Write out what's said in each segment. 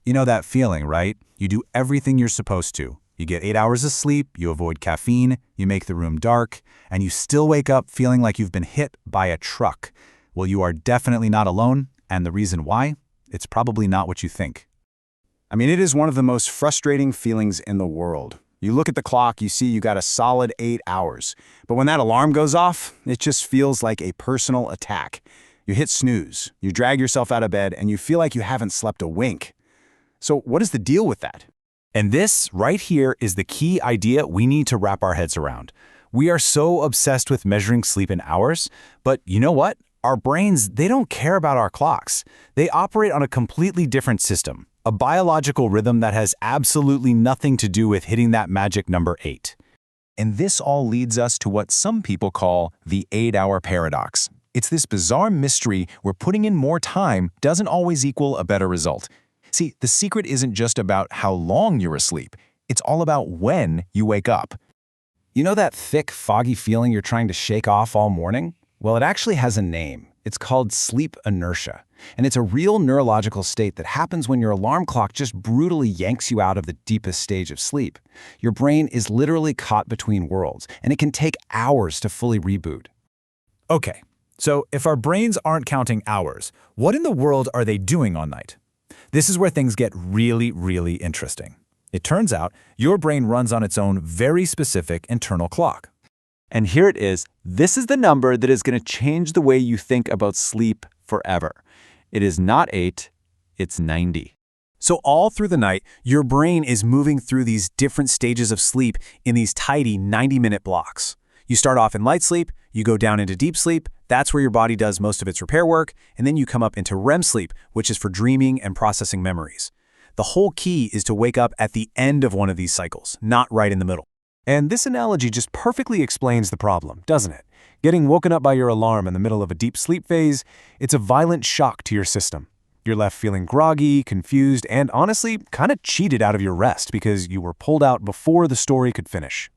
You know that feeling, right? You do everything you're supposed to. You get 8 hours of sleep, you avoid caffeine, you make the room dark, and you still wake up feeling like you've been hit by a truck. Well, you are definitely not alone, and the reason why? It's probably not what you think. I mean, it is one of the most frustrating feelings in the world. You look at the clock, you see you got a solid 8 hours. But when that alarm goes off, it just feels like a personal attack. You hit snooze, you drag yourself out of bed, and you feel like you haven't slept a wink. So what is the deal with that? And this, right here, is the key idea we need to wrap our heads around. We are so obsessed with measuring sleep in hours, but you know what? Our brains, they don't care about our clocks. They operate on a completely different system, a biological rhythm that has absolutely nothing to do with hitting that magic number 8. And this all leads us to what some people call the 8-hour paradox. It's this bizarre mystery where putting in more time doesn't always equal a better result. See, the secret isn't just about how long you're asleep. It's all about when you wake up. You know that thick, foggy feeling you're trying to shake off all morning? Well, it actually has a name. It's called sleep inertia. And it's a real neurological state that happens when your alarm clock just brutally yanks you out of the deepest stage of sleep. Your brain is literally caught between worlds, and it can take hours to fully reboot. Okay, so if our brains aren't counting hours, what in the world are they doing all night? This is where things get really, really interesting. It turns out your brain runs on its own very specific internal clock. And here it is. This is the number that is going to change the way you think about sleep forever. It is not 8, it's 90. So all through the night, your brain is moving through these different stages of sleep in these tidy 90-minute blocks. You start off in light sleep, you go down into deep sleep, that's where your body does most of its repair work, and then you come up into REM sleep, which is for dreaming and processing memories. The whole key is to wake up at the end of one of these cycles, not right in the middle. And this analogy just perfectly explains the problem, doesn't it? Getting woken up by your alarm in the middle of a deep sleep phase, it's a violent shock to your system. You're left feeling groggy, confused, and honestly, kind of cheated out of your rest because you were pulled out before the story could finish.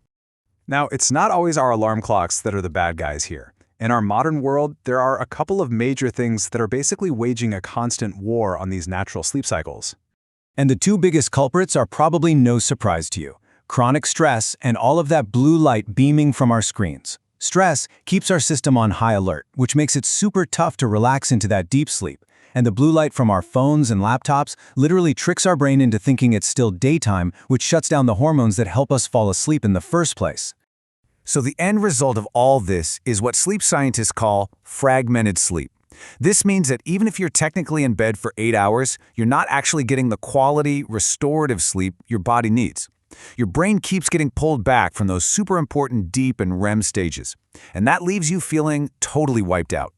Now, it's not always our alarm clocks that are the bad guys here. In our modern world, there are a couple of major things that are basically waging a constant war on these natural sleep cycles. And the two biggest culprits are probably no surprise to you: chronic stress and all of that blue light beaming from our screens. Stress keeps our system on high alert, which makes it super tough to relax into that deep sleep. And the blue light from our phones and laptops literally tricks our brain into thinking it's still daytime, which shuts down the hormones that help us fall asleep in the first place. So the end result of all this is what sleep scientists call fragmented sleep. This means that even if you're technically in bed for 8 hours, you're not actually getting the quality, restorative sleep your body needs. Your brain keeps getting pulled back from those super important deep and REM stages, and that leaves you feeling totally wiped out.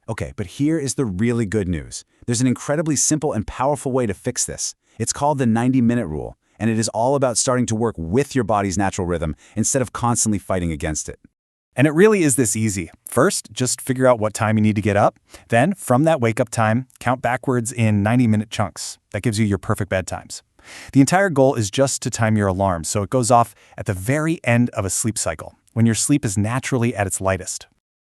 Okay, but here is the really good news. There's an incredibly simple and powerful way to fix this. It's called the 90-minute rule, and it is all about starting to work with your body's natural rhythm instead of constantly fighting against it. And it really is this easy. First, just figure out what time you need to get up. Then, from that wake-up time, count backwards in 90-minute chunks. That gives you your perfect bedtimes. The entire goal is just to time your alarm so it goes off at the very end of a sleep cycle, when your sleep is naturally at its lightest.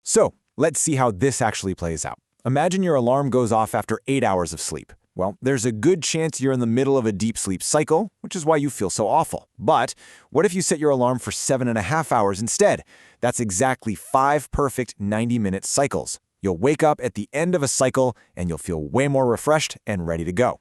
So, let's see how this actually plays out. Imagine your alarm goes off after 8 hours of sleep. Well, there's a good chance you're in the middle of a deep sleep cycle, which is why you feel so awful. But what if you set your alarm for 7.5 hours instead? That's exactly 5 perfect 90-minute cycles. You'll wake up at the end of a cycle, and you'll feel way more refreshed and ready to go.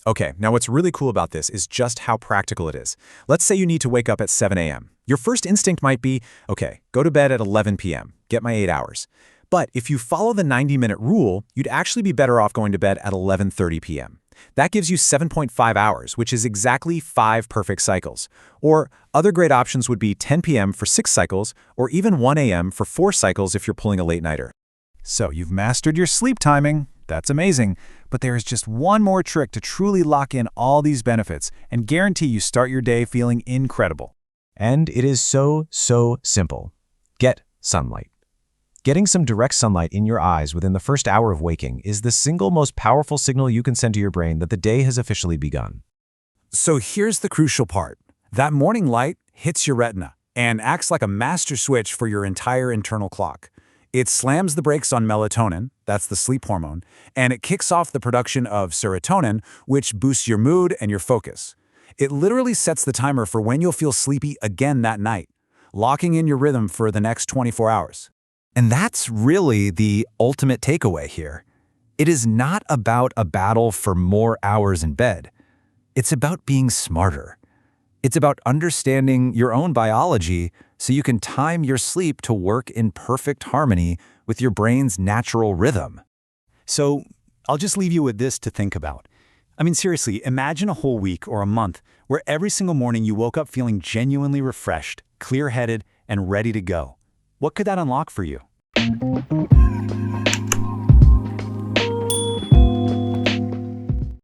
Okay, now what's really cool about this is just how practical it is. Let's say you need to wake up at 7 a.m. Your first instinct might be, okay, go to bed at 11 p.m., get my 8 hours. But if you follow the 90-minute rule, you'd actually be better off going to bed at 11:30 p.m. That gives you 7.5 hours, which is exactly 5 perfect cycles. Or other great options would be 10 p.m. for 6 cycles, or even 1 a.m. for 4 cycles if you're pulling a late-nighter. So you've mastered your sleep timing. That's amazing. But there is just one more trick to truly lock in all these benefits and guarantee you start your day feeling incredible. And it is so simple. Get sunlight. Getting some direct sunlight in your eyes within the first hour of waking is the single most powerful signal you can send to your brain that the day has officially begun. So here's the crucial part. That morning light hits your retina and acts like a master switch for your entire internal clock. It slams the brakes on melatonin, that's the sleep hormone, and it kicks off the production of serotonin, which boosts your mood and your focus. It literally sets the timer for when you'll feel sleepy again that night, locking in your rhythm for the next 24 hours. And that's really the ultimate takeaway here. It is not about a battle for more hours in bed. It's about being smarter. It's about understanding your own biology so you can time your sleep to work in perfect harmony with your brain's natural rhythm. So I'll just leave you with this to think about. I mean, seriously, imagine a whole week or a month where every single morning you woke up feeling genuinely refreshed, clear-headed, and ready to go. What could that unlock for you?